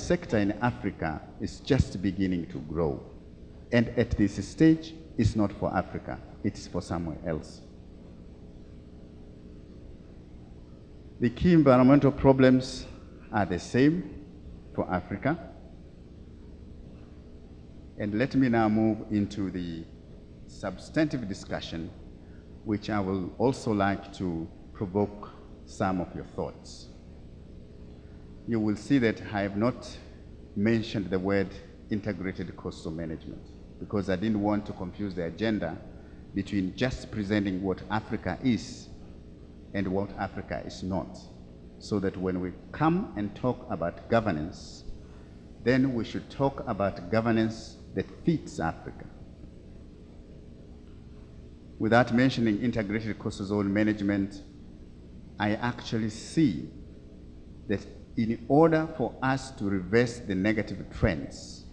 sector in Africa is just beginning to grow. And at this stage, it's not for Africa, it's for somewhere else. The key environmental problems are the same for Africa. And let me now move into the substantive discussion, which I will also like to provoke some of your thoughts. You will see that I have not mentioned the word integrated coastal management because I didn't want to confuse the agenda between just presenting what Africa is and what Africa is not, so that when we come and talk about governance, then we should talk about governance that fits Africa. Without mentioning integrated coastal zone management, I actually see that in order for us to reverse the negative trends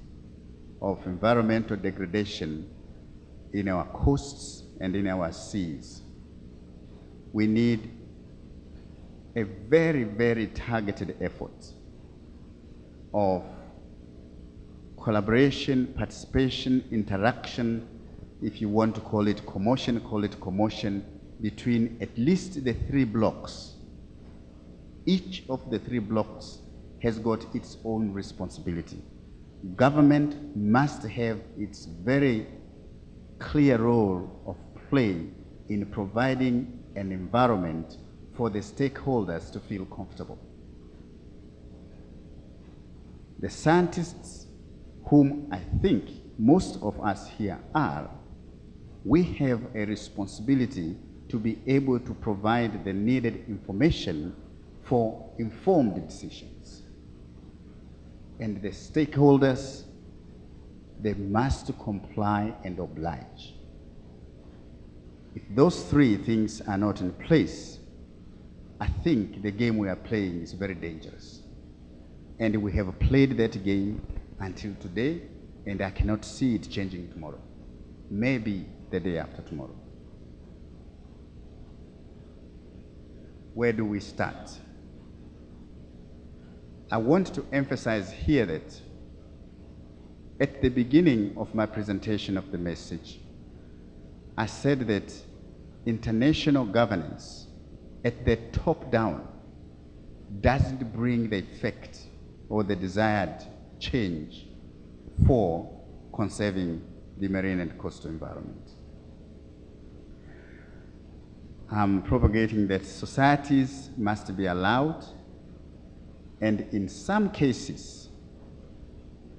of environmental degradation in our coasts and in our seas, we need a very, very targeted effort of collaboration, participation, interaction, if you want to call it commotion, between at least the 3 blocks. Each of the 3 blocks has got its own responsibility. Government must have its very clear role of play in providing an environment for the stakeholders to feel comfortable. The scientists, whom I think most of us here are, we have a responsibility to be able to provide the needed information for informed decisions. And the stakeholders, they must comply and oblige. If those 3 things are not in place, I think the game we are playing is very dangerous. And we have played that game until today, and I cannot see it changing tomorrow. Maybe the day after tomorrow. Where do we start? I want to emphasize here that at the beginning of my presentation of the message, I said that international governance at the top down doesn't bring the effect or the desired change for conserving the marine and coastal environment. I'm propagating that societies must be allowed, and in some cases,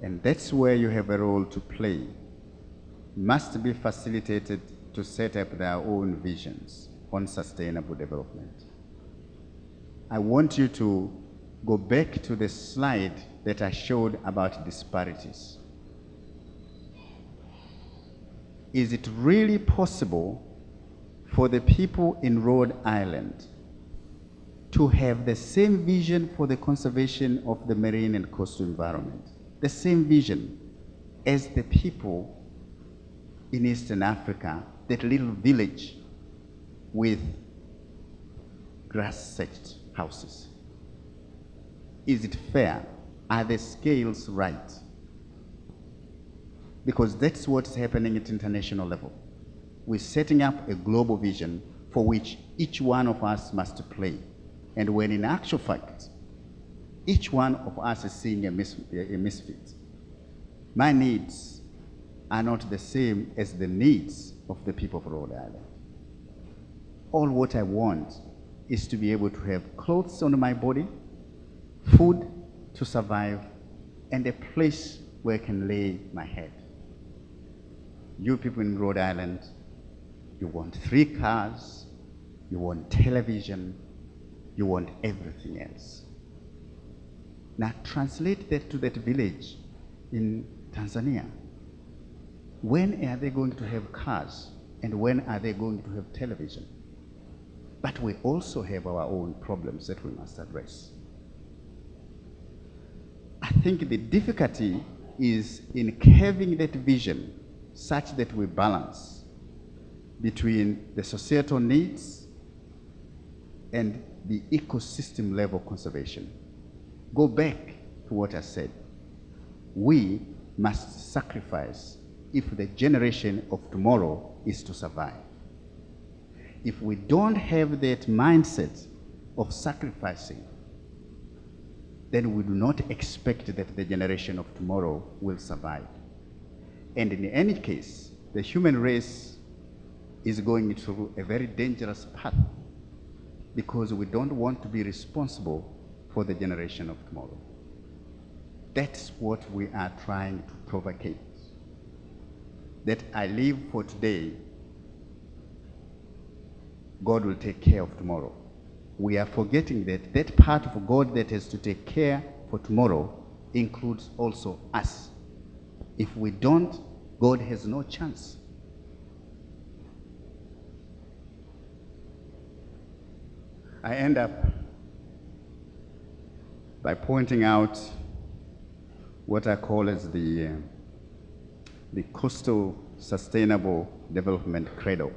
and that's where you have a role to play, must be facilitated to set up their own visions on sustainable development. I want you to go back to the slide that I showed about disparities. Is it really possible for the people in Rhode Island to have the same vision for the conservation of the marine and coastal environment, the same vision as the people in Eastern Africa, that little village with grass-thatched houses? Is it fair? Are the scales right? Because that's what's happening at international level. We're setting up a global vision for which each one of us must play. And when in actual fact, each one of us is seeing a misfit. My needs are not the same as the needs of the people of Rhode Island. All what I want is to be able to have clothes on my body, food to survive, and a place where I can lay my head. You people in Rhode Island, you want 3 cars, you want television, you want everything else. Now translate that to that village in Tanzania. When are they going to have cars? And when are they going to have television? But we also have our own problems that we must address. I think the difficulty is in having that vision such that we balance between the societal needs and the ecosystem level conservation. Go back to what I said. We must sacrifice if the generation of tomorrow is to survive. If we don't have that mindset of sacrificing, then we do not expect that the generation of tomorrow will survive. And in any case, the human race is going through a very dangerous path because we don't want to be responsible for the generation of tomorrow. That's what we are trying to provocate. That I live for today, God will take care of tomorrow. We are forgetting that that part of God that has to take care for tomorrow includes also us. If we don't, God has no chance. I end up by pointing out what I call as the coastal sustainable development credo.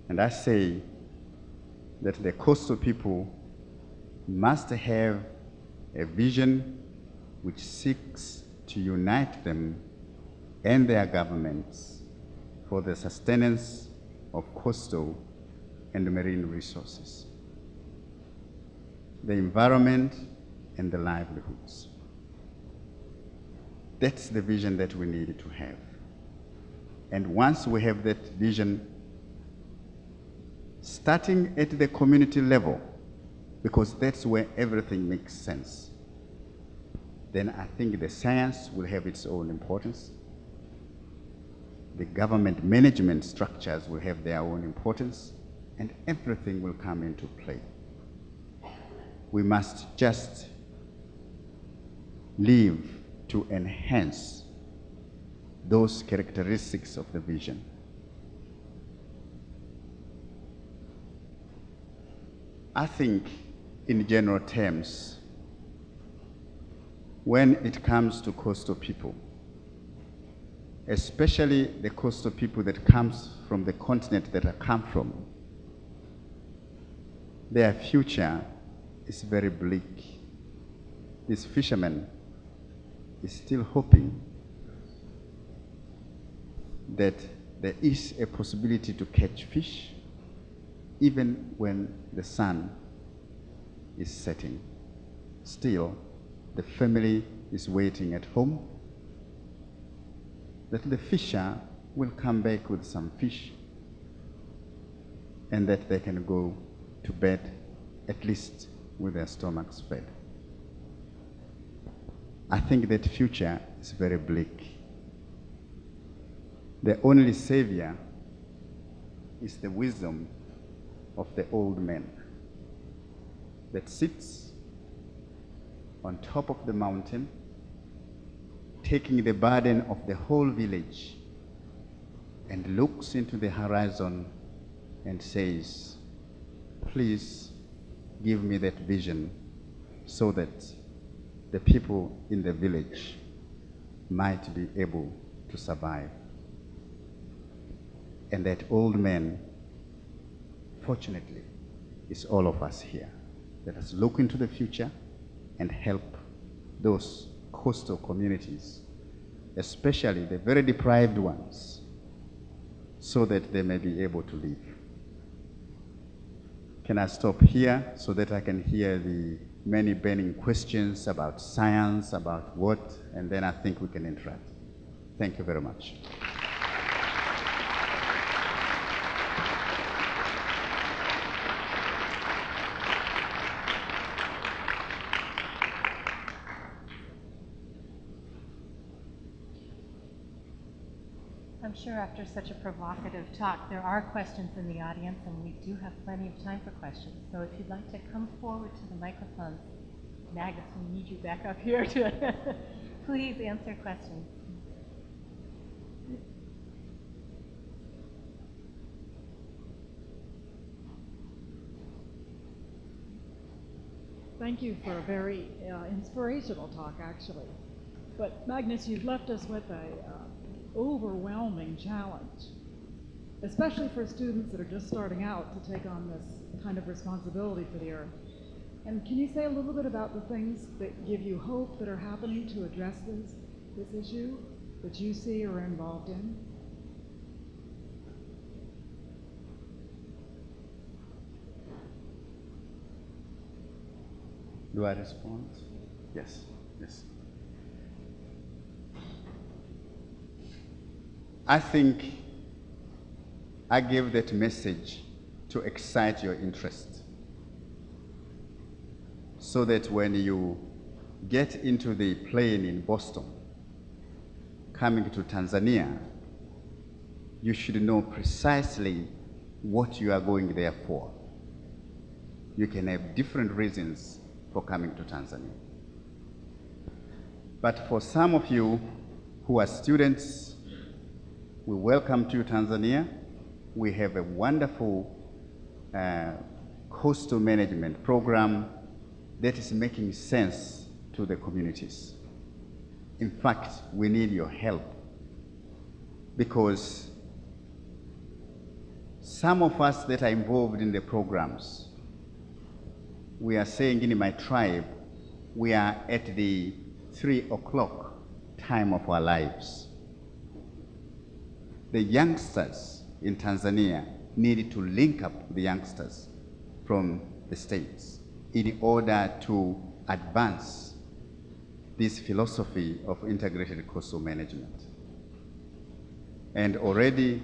And I say that the coastal people must have a vision which seeks to unite them and their governments for the sustenance of coastal and marine resources, the environment and the livelihoods. That's the vision that we need to have. And once we have that vision, starting at the community level, because that's where everything makes sense, then I think the science will have its own importance. The government management structures will have their own importance, and everything will come into play. We must just live to enhance those characteristics of the vision. I think, in general terms, when it comes to coastal people, especially the coastal people that comes from the continent that I come from, their future is very bleak. This fisherman is still hoping that there is a possibility to catch fish even when the sun is setting. Still, the family is waiting at home that the fisher will come back with some fish and that they can go to bed at least with their stomachs fed. I think that future is very bleak. The only savior is the wisdom of the old man that sits on top of the mountain, taking the burden of the whole village, and looks into the horizon and says, please give me that vision so that the people in the village might be able to survive. And that old man, fortunately, is all of us here. Let us look into the future and help those coastal communities, especially the very deprived ones, so that they may be able to live. Can I stop here so that I can hear the many burning questions about science, about what, and then I think we can interact. Thank you very much. I'm sure after such a provocative talk, there are questions in the audience, and we do have plenty of time for questions. So if you'd like to come forward to the microphone, Magnus, we need you back up here to please answer questions. Thank you for a very inspirational talk, actually. But Magnus, you've left us with a overwhelming challenge, especially for students that are just starting out to take on this kind of responsibility for the Earth. And can you say a little bit about the things that give you hope that are happening to address this issue that you see or are involved in? Do I respond? Yes, yes. I think I gave that message to excite your interest, so that when you get into the plane in Boston, coming to Tanzania, you should know precisely what you are going there for. You can have different reasons for coming to Tanzania. But for some of you who are students, we welcome to Tanzania. We have a wonderful coastal management program that is making sense to the communities. In fact, we need your help, because some of us that are involved in the programs, we are saying in my tribe, we are at the 3 o'clock time of our lives. The youngsters in Tanzania need to link up with the youngsters from the States in order to advance this philosophy of integrated coastal management. And already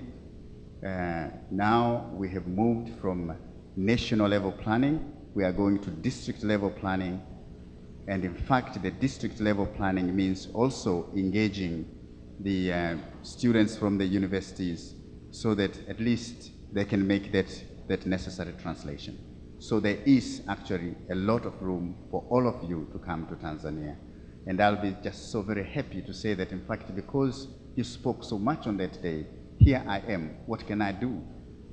now we have moved from national level planning, we are going to district level planning. And in fact, the district level planning means also engaging the students from the universities so that at least they can make that necessary translation. So there is actually a lot of room for all of you to come to Tanzania. And I'll be just so very happy to say that, in fact, because you spoke so much on that day, here I am, what can I do?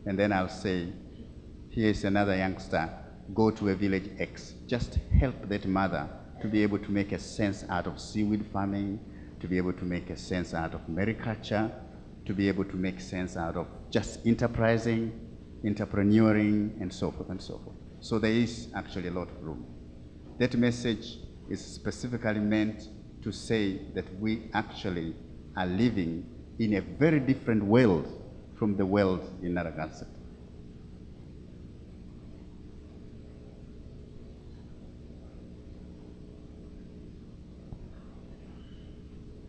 And then I'll say, here's another youngster, go to a village X. Just help that mother to be able to make a sense out of seaweed farming, to be able to make a sense out of mariculture, to be able to make sense out of just enterprising, entrepreneuring, and so forth and so forth. So there is actually a lot of room. That message is specifically meant to say that we actually are living in a very different world from the world in Narragansett.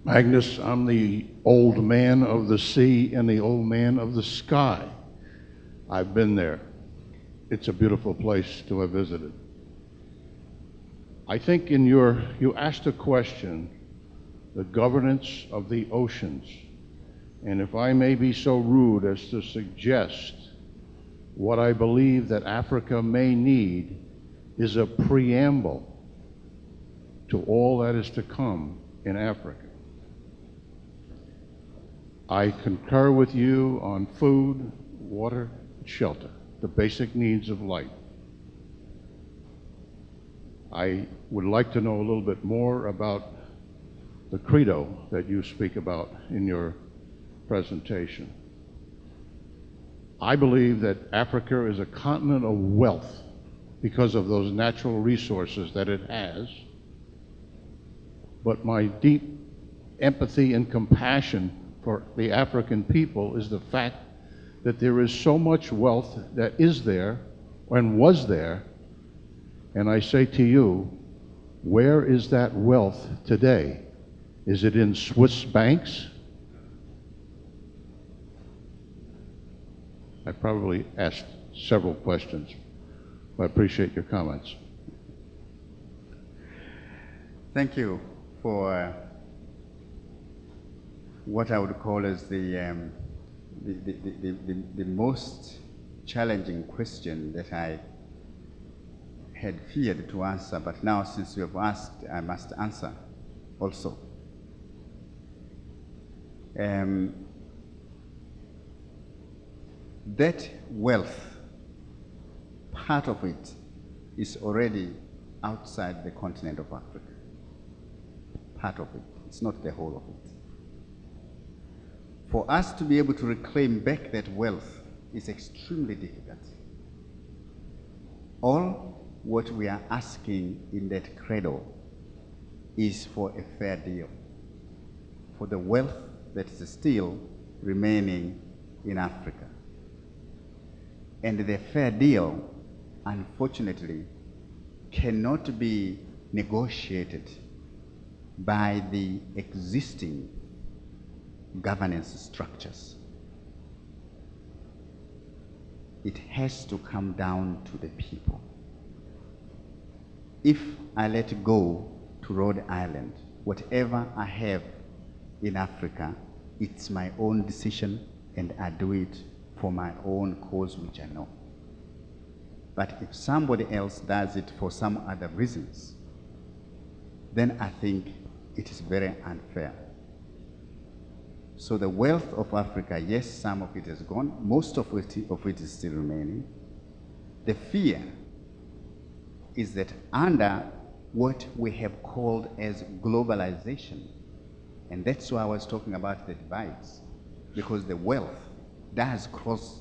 Magnus, I'm the old man of the sea and the old man of the sky. I've been there. It's a beautiful place to have visited. I think you asked a question, the governance of the oceans. And if I may be so rude as to suggest what I believe that Africa may need is a preamble to all that is to come in Africa. I concur with you on food, water, shelter, the basic needs of life. I would like to know a little bit more about the credo that you speak about in your presentation. I believe that Africa is a continent of wealth because of those natural resources that it has. But my deep empathy and compassion for the African people is the fact that there is so much wealth that is there and was there. And I say to you, where is that wealth today? Is it in Swiss banks? I probably asked several questions, but I appreciate your comments. Thank you for what I would call as the most challenging question that I had feared to answer, but now since you have asked, I must answer also. That wealth, part of it is already outside the continent of Africa. Part of it, it's not the whole of it. For us to be able to reclaim back that wealth is extremely difficult. All what we are asking in that credo is for a fair deal, for the wealth that is still remaining in Africa. And the fair deal, unfortunately, cannot be negotiated by the existing governance structures. It has to come down to the people. If I let go to Rhode Island, whatever I have in Africa, it's my own decision and I do it for my own cause, which I know. But if somebody else does it for some other reasons, then I think it is very unfair. So the wealth of Africa, yes, some of it has gone, most of it is still remaining. The fear is that under what we have called as globalization, and that's why I was talking about the divides, because the wealth does cross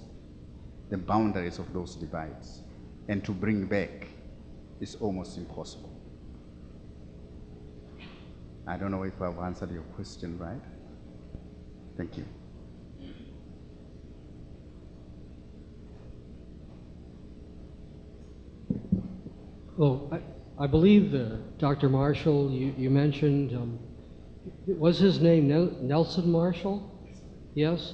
the boundaries of those divides, and to bring back is almost impossible. I don't know if I've answered your question right. Thank you. Well, I believe, Dr. Marshall, you mentioned, was his name Nelson Marshall? Yes?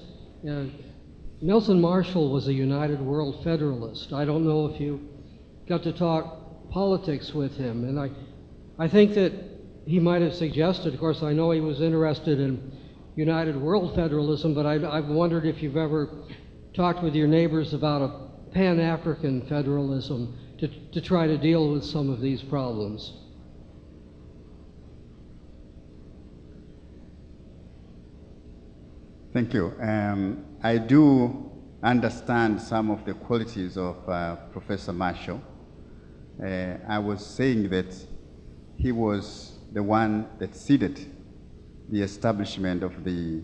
Nelson Marshall was a United World Federalist. I don't know if you got to talk politics with him, and I think that he might have suggested, of course, I know he was interested in United World Federalism, but I've wondered if you've ever talked with your neighbors about a Pan-African federalism to try to deal with some of these problems. Thank you. I do understand some of the qualities of Professor Marshall. I was saying that he was the one that seeded the establishment of the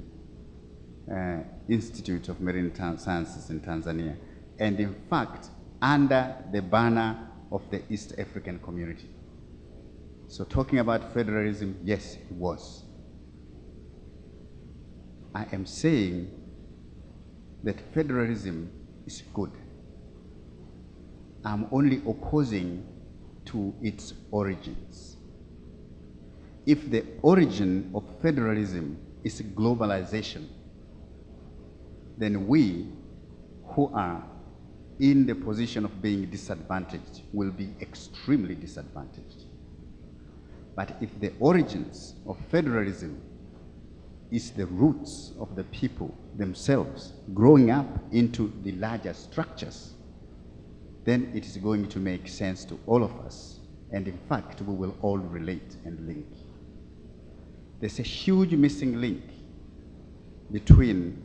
Institute of Marine Sciences in Tanzania, and in fact, under the banner of the East African Community. So talking about federalism, yes, he was. I am saying that federalism is good. I'm only opposing to its origins. If the origin of federalism is globalization, then we who are in the position of being disadvantaged will be extremely disadvantaged. But if the origins of federalism is the roots of the people themselves growing up into the larger structures, then it is going to make sense to all of us. And in fact, we will all relate and link. There's a huge missing link between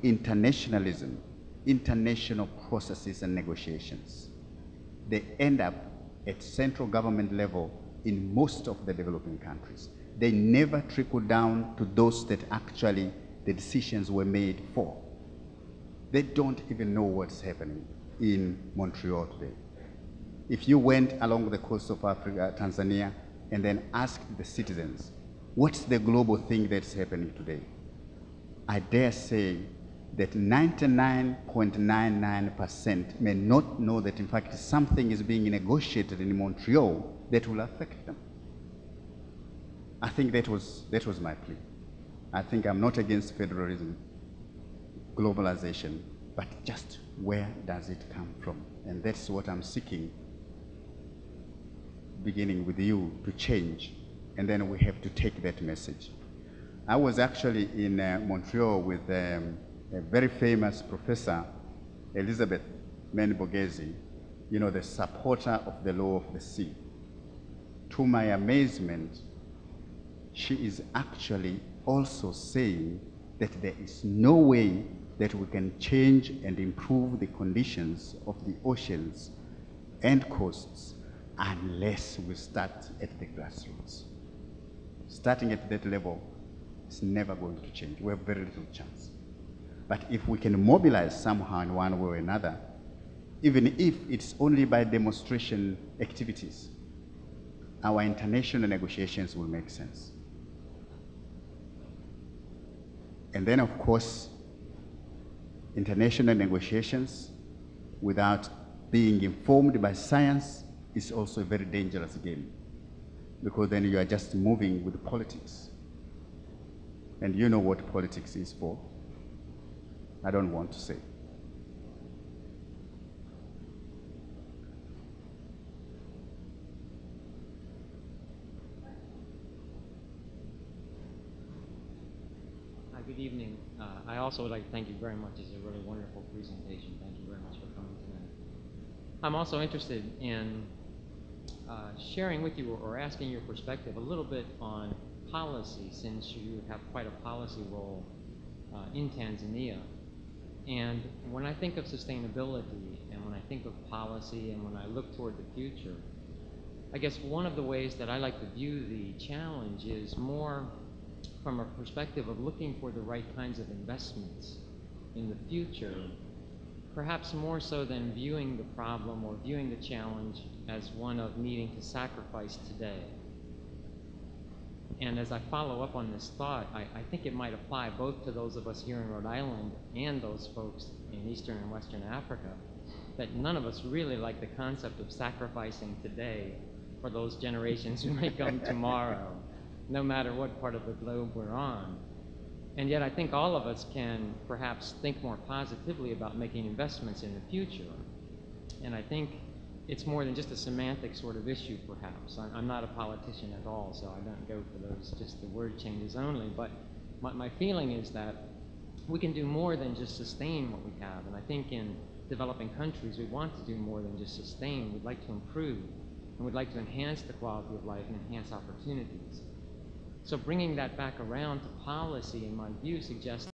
internationalism, international processes and negotiations. They end up at central government level in most of the developing countries. They never trickle down to those that actually the decisions were made for. They don't even know what's happening in Montreal today. If you went along the coast of Africa, Tanzania, and then asked the citizens, what's the global thing that's happening today? I dare say that 99.99% may not know that in fact something is being negotiated in Montreal that will affect them. I think that was my plea. I think I'm not against federalism, globalization, but just where does it come from? And that's what I'm seeking, beginning with you, to change. And then we have to take that message. I was actually in Montreal with a very famous professor, Elizabeth Menbogezi, you know, the supporter of the law of the sea. To my amazement, she is actually also saying that there is no way that we can change and improve the conditions of the oceans and coasts unless we start at the grassroots. Starting at that level is never going to change. We have very little chance. But if we can mobilize somehow in one way or another, even if it's only by demonstration activities, our international negotiations will make sense. And then, of course, international negotiations without being informed by science is also a very dangerous game, because then you are just moving with politics. And you know what politics is for. I don't want to say. Hi, good evening. I also would like to thank you very much. It's a really wonderful presentation. Thank you very much for coming tonight. I'm also interested in sharing with you or asking your perspective a little bit on policy, since you have quite a policy role in Tanzania. And when I think of sustainability, and when I think of policy, and when I look toward the future, I guess one of the ways that I like to view the challenge is more from a perspective of looking for the right kinds of investments in the future, perhaps more so than viewing the problem or viewing the challenge as one of needing to sacrifice today. And as I follow up on this thought, I think it might apply both to those of us here in Rhode Island and those folks in Eastern and Western Africa, that none of us really like the concept of sacrificing today for those generations who may come tomorrow, no matter what part of the globe we're on. And yet I think all of us can perhaps think more positively about making investments in the future. And I think it's more than just a semantic sort of issue, perhaps. I'm not a politician at all, so I don't go for those, just the word changes only. But my feeling is that we can do more than just sustain what we have. And I think in developing countries, we want to do more than just sustain. We'd like to improve, and we'd like to enhance the quality of life and enhance opportunities. So bringing that back around to policy, in my view, suggests